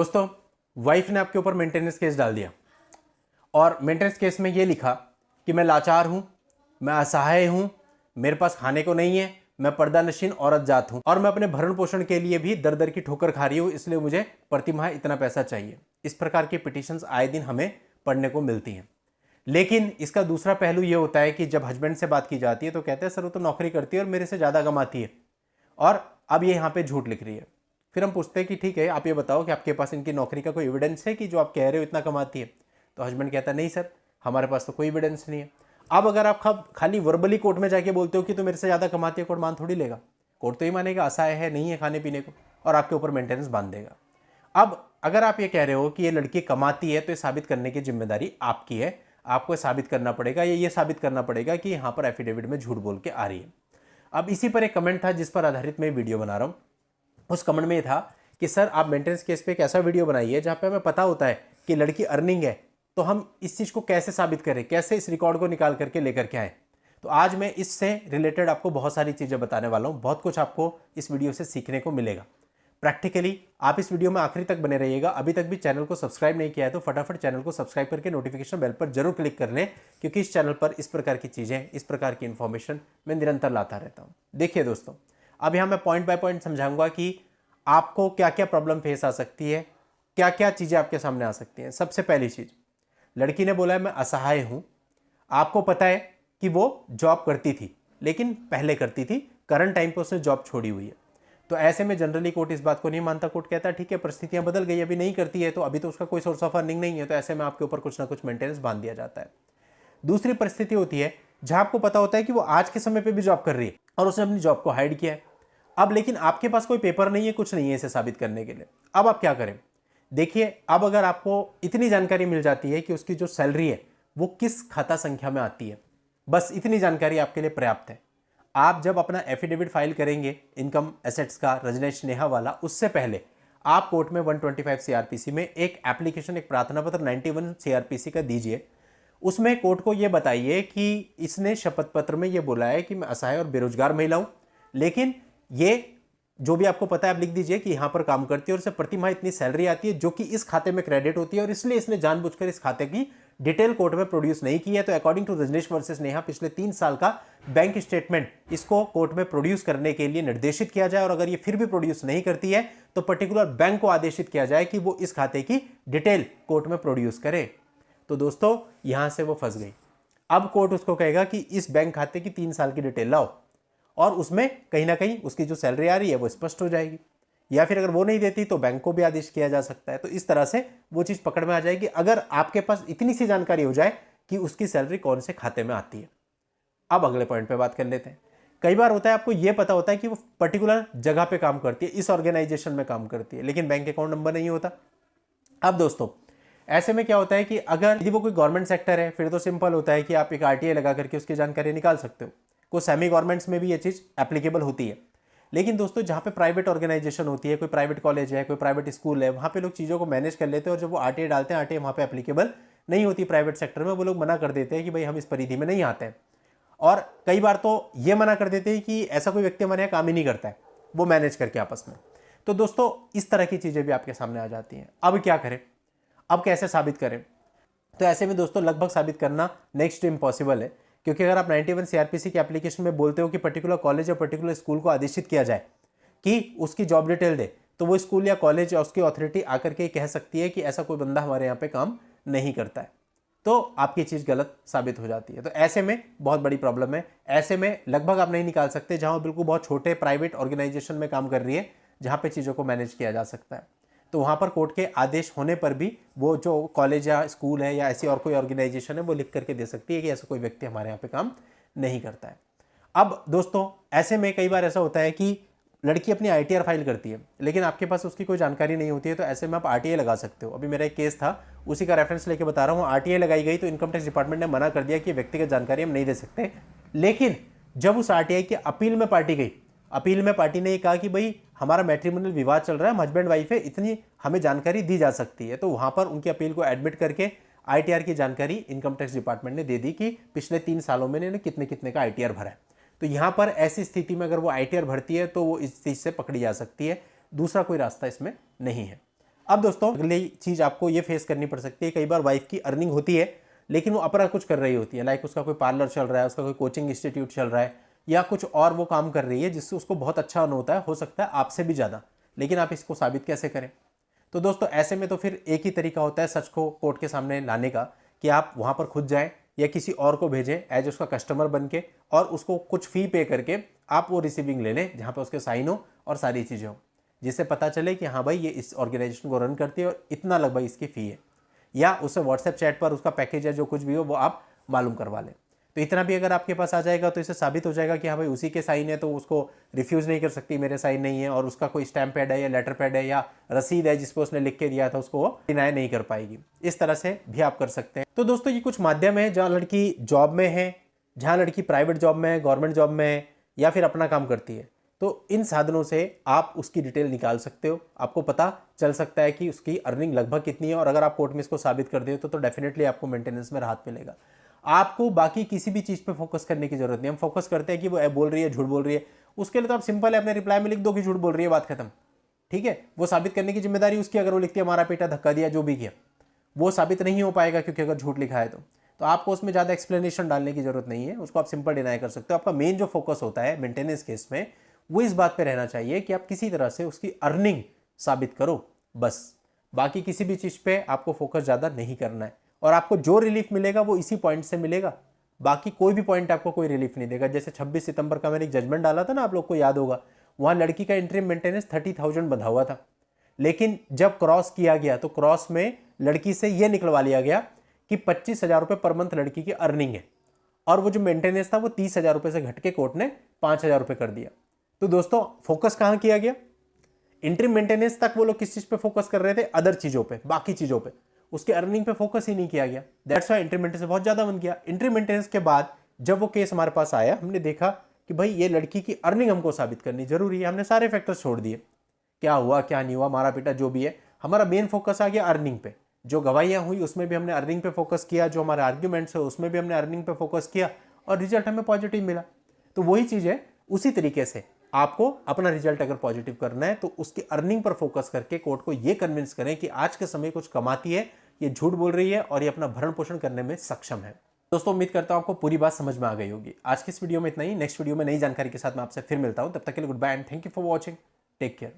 दोस्तों, वाइफ ने आपके ऊपर मेंटेनेंस केस डाल दिया और मेंटेनेंस केस में ये लिखा कि मैं लाचार हूं, मैं असहाय हूं, मेरे पास खाने को नहीं है, मैं पर्दानशीन औरत जात हूं और मैं अपने भरण पोषण के लिए भी दर दर की ठोकर खा रही हूं, इसलिए मुझे प्रतिमाह इतना पैसा चाहिए। इस प्रकार की पिटीशंस आए दिन हमें पढ़ने को मिलती हैं। लेकिन इसका दूसरा पहलू ये होता है कि जब हस्बैंड से बात की जाती है तो कहते हैं सर वो तो नौकरी करती है और मेरे से ज़्यादा कमाती है और अब ये यहाँ पे झूठ लिख रही है। फिर हम पूछते हैं कि ठीक है, आप ये बताओ कि आपके पास इनकी नौकरी का कोई एविडेंस है कि जो आप कह रहे हो इतना कमाती है? तो हस्बैंड कहता है नहीं सर, हमारे पास तो कोई एविडेंस नहीं है। अब अगर आप खाली वर्बली कोर्ट में जाके बोलते हो कि तो मेरे से ज़्यादा कमाती है, कोर्ट मान थोड़ी लेगा। कोर्ट तो ही मानेगा असहाय है, नहीं है खाने पीने को, और आपके ऊपर मेंटेनेंस बांध देगा। अब अगर आप ये कह रहे हो कि ये लड़की कमाती है तो ये साबित करने की जिम्मेदारी आपकी है, आपको साबित करना पड़ेगा, ये साबित करना पड़ेगा कि यहाँ पर एफिडेविट में झूठ बोल के आ रही है। अब इसी पर एक कमेंट था जिस पर आधारित मैं वीडियो बना रहा हूँ। उस कमेंट में ये था कि सर आप मेंटेनेंस केस पे एक ऐसा वीडियो बनाइए जहाँ पे हमें पता होता है कि लड़की अर्निंग है, तो हम इस चीज़ को कैसे साबित करें, कैसे इस रिकॉर्ड को निकाल करके लेकर के आए। तो आज मैं इससे रिलेटेड आपको बहुत सारी चीज़ें बताने वाला हूँ, बहुत कुछ आपको इस वीडियो से सीखने को मिलेगा प्रैक्टिकली। आप इस वीडियो में आखिरी तक बने रहिएगा। अभी तक भी चैनल को सब्सक्राइब नहीं किया है तो फटाफट चैनल को सब्सक्राइब करके नोटिफिकेशन बेल पर जरूर क्लिक कर लें, क्योंकि इस चैनल पर इस प्रकार की चीज़ें, इस प्रकार की इन्फॉर्मेशन मैं निरंतर लाता रहता हूँ। देखिए दोस्तों, अब यहाँ मैं पॉइंट बाय पॉइंट समझाऊंगा कि आपको क्या क्या प्रॉब्लम फेस आ सकती है, क्या क्या चीज़ें आपके सामने आ सकती हैं। सबसे पहली चीज़, लड़की ने बोला है मैं असहाय हूँ। आपको पता है कि वो जॉब करती थी, लेकिन पहले करती थी, करंट टाइम पर उसने जॉब छोड़ी हुई है। तो ऐसे में जनरली कोर्ट इस बात को नहीं मानता। कोर्ट कहता है ठीक है, परिस्थितियां बदल गई, अभी नहीं करती है तो अभी तो उसका कोई सोर्स ऑफ अर्निंग नहीं है, तो ऐसे में आपके ऊपर कुछ ना कुछ मेंटेनेंस बांध दिया जाता है। दूसरी परिस्थिति होती है जहां आपको पता होता है कि वो आज के समय पे भी जॉब कर रही है और उसने अपनी जॉब को हाइड किया है। अब लेकिन आपके पास कोई पेपर नहीं है, कुछ नहीं है इसे साबित करने के लिए। अब आप क्या करें? देखिए, अब अगर आपको इतनी जानकारी मिल जाती है कि उसकी जो सैलरी है वो किस खाता संख्या में आती है, बस इतनी जानकारी आपके लिए पर्याप्त है। आप जब अपना एफिडेविट फाइल करेंगे इनकम एसेट्स का, रजनेश नेहा वाला, उससे पहले आप कोर्ट में 125 सीआरपीसी में एक एप्लीकेशन, एक प्रार्थना पत्र 91 सीआरपीसी का दीजिए। उसमें कोर्ट को यह बताइए कि इसने शपथ पत्र में यह बोला है कि मैं असहाय और बेरोजगार महिला हूं, लेकिन ये जो भी आपको पता है आप लिख दीजिए कि यहां पर काम करती है और इसे प्रति माह इतनी सैलरी आती है जो कि इस खाते में क्रेडिट होती है और इसलिए इसने जानबूझकर इस खाते की डिटेल कोर्ट में प्रोड्यूस नहीं की है। तो according to Rajneesh versus Neha पिछले 3 साल का बैंक स्टेटमेंट इसको कोर्ट में प्रोड्यूस करने के लिए निर्देशित किया जाए, और अगर ये फिर भी प्रोड्यूस नहीं करती है तो पर्टिकुलर बैंक को आदेशित किया जाए कि वो इस खाते की डिटेल कोर्ट में प्रोड्यूस करे। तो दोस्तों, यहां से वो फंस गई। अब कोर्ट उसको कहेगा कि इस बैंक खाते की 3 साल की डिटेल लाओ, और उसमें कहीं ना कहीं उसकी जो सैलरी आ रही है वो स्पष्ट हो जाएगी, या फिर अगर वो नहीं देती तो बैंक को भी आदेश किया जा सकता है। तो इस तरह से वो चीज़ पकड़ में आ जाएगी अगर आपके पास इतनी सी जानकारी हो जाए कि उसकी सैलरी कौन से खाते में आती है। अब अगले पॉइंट पे बात कर लेते हैं। कई बार होता है आपको ये पता होता है कि वो पर्टिकुलर जगह पे काम करती है, इस ऑर्गेनाइजेशन में काम करती है, लेकिन बैंक अकाउंट नंबर नहीं होता। अब दोस्तों, ऐसे में क्या होता है कि अगर यदि वो कोई गवर्नमेंट सेक्टर है फिर तो सिंपल होता है कि आप एक आरटीआई लगा करके उसकी जानकारी निकाल सकते हो। कुछ सेमी गवर्नमेंट्स में भी ये चीज़ एप्लीकेबल होती है। लेकिन दोस्तों, जहाँ पे प्राइवेट ऑर्गेनाइजेशन होती है, कोई प्राइवेट कॉलेज है, कोई प्राइवेट स्कूल है, वहाँ पे लोग चीज़ों को मैनेज कर लेते हैं, और जब वो आरटीआई डालते हैं, आरटीआई वहाँ पे एप्लीकेबल नहीं होती प्राइवेट सेक्टर में, वो लोग मना कर देते हैं कि भाई हम इस परिधि में नहीं आते हैं। और कई बार तो ये मना कर देते हैं कि ऐसा कोई व्यक्ति हमारे यहाँ काम ही नहीं करता है, वो मैनेज करके आपस में। तो दोस्तों, इस तरह की चीज़ें भी आपके सामने आ जाती हैं। अब क्या करें, अब कैसे साबित करें? तो ऐसे में दोस्तों लगभग साबित करना नेक्स्ट इम्पॉसिबल है, क्योंकि अगर आप 91 सीआरपीसी की एप्लीकेशन में बोलते हो कि पर्टिकुलर कॉलेज या पर्टिकुलर स्कूल को आदेशित किया जाए कि उसकी जॉब डिटेल दे, तो वो स्कूल या कॉलेज या उसकी अथॉरिटी आकर के कह सकती है कि ऐसा कोई बंदा हमारे यहाँ पे काम नहीं करता है, तो आपकी चीज़ गलत साबित हो जाती है। तो ऐसे में बहुत बड़ी प्रॉब्लम है। ऐसे में लगभग आप नहीं निकाल सकते। जहाँ बिल्कुल बहुत छोटे प्राइवेट ऑर्गेनाइजेशन में काम कर रही है, जहाँ पे चीज़ों को मैनेज किया जा सकता है, तो वहाँ पर कोर्ट के आदेश होने पर भी वो जो कॉलेज या स्कूल है या ऐसी और कोई ऑर्गेनाइजेशन है वो लिख करके दे सकती है कि ऐसा कोई व्यक्ति हमारे यहाँ पे काम नहीं करता है। अब दोस्तों, ऐसे में कई बार ऐसा होता है कि लड़की अपनी आईटीआर फाइल करती है, लेकिन आपके पास उसकी कोई जानकारी नहीं होती है, तो ऐसे में आप आरटीआई लगा सकते हो। अभी मेरा एक केस था, उसी का रेफरेंस लेके बता रहा हूँ। आरटीआई लगाई गई तो इनकम टैक्स डिपार्टमेंट ने मना कर दिया कि व्यक्तिगत जानकारी हम नहीं दे सकते। लेकिन जब उस आरटीआई की अपील में पार्टी गई, अपील में पार्टी ने ये कहा कि भाई हमारा मैट्रिमोनियल विवाद चल रहा है, हम हस्बैंड वाइफ है, इतनी हमें जानकारी दी जा सकती है, तो वहां पर उनकी अपील को एडमिट करके आईटीआर की जानकारी इनकम टैक्स डिपार्टमेंट ने दे दी कि पिछले 3 सालों में इन्होंने कितने कितने का आईटीआर भरा है। तो यहाँ पर ऐसी स्थिति में अगर वो आईटीआर भरती है तो वो इस चीज़ से पकड़ी जा सकती है। दूसरा कोई रास्ता इसमें नहीं है। अब दोस्तों अगली चीज आपको ये फेस करनी पड़ सकती है, कई बार वाइफ की अर्निंग होती है लेकिन वो अपना कुछ कर रही होती है, लाइक उसका कोई पार्लर चल रहा है, उसका कोई कोचिंग इंस्टीट्यूट चल रहा है, या कुछ और वो काम कर रही है जिससे उसको बहुत अच्छा अर्न होता है, हो सकता है आपसे भी ज़्यादा, लेकिन आप इसको साबित कैसे करें? तो दोस्तों ऐसे में तो फिर एक ही तरीका होता है सच को कोर्ट के सामने लाने का, कि आप वहाँ पर खुद जाएं या किसी और को भेजें एज उसका कस्टमर बन के, और उसको कुछ फ़ी पे करके आप वो रिसीविंग ले लें जहाँ पर उसके साइन हो और सारी चीज़ें हो, जिससे पता चले कि हाँ भाई ये इस ऑर्गेनाइजेशन को रन करती है और इतना लगभग इसकी फ़ी है, या उससे व्हाट्सएप चैट पर उसका पैकेज है जो कुछ भी हो वो आप मालूम करवा लें। तो इतना भी अगर आपके पास आ जाएगा तो इससे साबित हो जाएगा कि हाँ भाई उसी के साइन है, तो उसको रिफ्यूज़ नहीं कर सकती, मेरे साइन नहीं है, और उसका कोई स्टैम्प पैड है या लेटर पैड है या रसीद है जिस पर उसने लिख के दिया था, उसको वो डिनाई नहीं कर पाएगी। इस तरह से भी आप कर सकते हैं। तो दोस्तों ये कुछ माध्यम है जहाँ लड़की जॉब में है, जहाँ लड़की प्राइवेट जॉब में है, गवर्नमेंट जॉब में है, या फिर अपना काम करती है। तो इन साधनों से आप उसकी डिटेल निकाल सकते हो, आपको पता चल सकता है कि उसकी अर्निंग लगभग कितनी है, और अगर आप कोर्ट में इसको साबित कर दे तो डेफिनेटली आपको मेंटेनेंस में राहत मिलेगा। आपको बाकी किसी भी चीज़ पे फोकस करने की जरूरत नहीं। हम फोकस करते हैं कि वो बोल रही है, झूठ बोल रही है, उसके लिए तो आप सिंपल है अपने रिप्लाई में लिख दो कि झूठ बोल रही है, बात खत्म। ठीक है, वो साबित करने की जिम्मेदारी उसकी, अगर वो लिखती है मारा पीटा धक्का दिया जो भी किया, वो साबित नहीं हो पाएगा क्योंकि अगर झूठ लिखा है तो आपको उसमें ज़्यादा एक्सप्लेनेशन डालने की जरूरत नहीं है, उसको आप सिंपल डिनाई कर सकते हो। आपका मेन जो फोकस होता है मेंटेनेंस केस में वो इस बात पे रहना चाहिए कि आप किसी तरह से उसकी अर्निंग साबित करो, बस। बाकी किसी भी चीज़ पे आपको फोकस ज़्यादा नहीं करना है, और आपको जो रिलीफ मिलेगा वो इसी पॉइंट से मिलेगा, बाकी कोई भी पॉइंट आपको कोई रिलीफ नहीं देगा। जैसे 26 सितंबर का मैंने एक जजमेंट डाला था ना, आप लोग को याद होगा, वहाँ लड़की का इंटरिम मेंटेनेंस 30,000 बंधा हुआ था, लेकिन जब क्रॉस किया गया तो क्रॉस में लड़की से यह निकलवा लिया गया कि 25,000 रुपये पर मंथ लड़की की अर्निंग है, और वो जो मेंटेनेंस था वो 30,000 रुपये से घट के कोर्ट ने 5,000 रुपये कर दिया। तो दोस्तों फोकस कहाँ किया गया? इंटरिम मेंटेनेंस तक वो लोग किस चीज पे फोकस कर रहे थे? अदर चीजों पे, बाकी चीजों पे, उसके अर्निंग पे फोकस ही नहीं किया गया। दैट्स व्हाई इंटरिम मेंटेनेंस बहुत ज्यादा बन गया। इंटरिम मेंटेनेंस के बाद जब वो केस हमारे पास आया, हमने देखा कि भाई ये लड़की की अर्निंग हमको साबित करनी जरूरी है। हमने सारे फैक्टर्स छोड़ दिए, क्या हुआ क्या नहीं हुआ, मारा पीटा जो भी है, हमारा मेन फोकस आ गया अर्निंग पे। जो गवाहियां हुई उसमें भी हमने अर्निंग पे फोकस किया, जो हमारे आर्ग्यूमेंट्स है उसमें भी हमने अर्निंग पे फोकस किया, और रिजल्ट हमें पॉजिटिव मिला। तो वही चीज है, उसी तरीके से आपको अपना रिजल्ट अगर पॉजिटिव करना है तो उसकी अर्निंग पर फोकस करके कोर्ट को यह कन्विंस करें कि आज के समय कुछ कमाती है, ये झूठ बोल रही है और ये अपना भरण पोषण करने में सक्षम है। दोस्तों उम्मीद करता हूं आपको पूरी बात समझ में आ गई होगी। आज की इस वीडियो में इतना ही। नेक्स्ट वीडियो में नई जानकारी के साथ मैं आपसे फिर मिलता हूं। तब तक के लिए goodbye and thank you for watching. Take care.